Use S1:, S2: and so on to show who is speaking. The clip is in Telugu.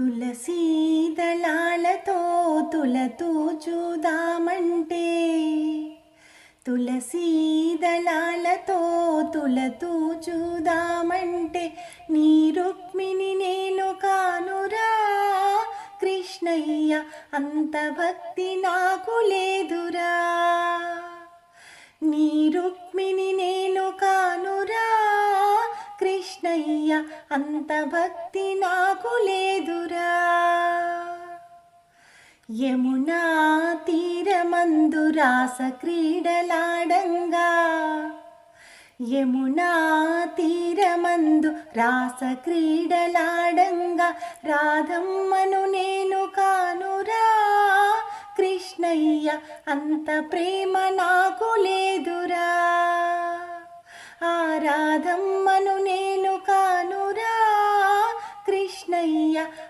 S1: తులసీ దళాలతో తులతూచుదామంటే తులసీ దళాలతో తులతూచుదామంటే నీ రుక్మిణి నేను కానురా కృష్ణయ్య, అంత భక్తి నాకు లేదురా. నీ రుక్మిణి నేను కానురా కృష్ణయ్య, అంత భక్తి నాకు లేదురా. యమునా తీరమందు రాస క్రీడలాడంగా, యమునా తీరమందు రాస క్రీడలాడంగా రాధమ్మను నేను కానురా కృష్ణయ్య, అంత ప్రేమ నాకు లేదురా. ఆ రాధమ్మను నేను కానురా కృష్ణయ్య,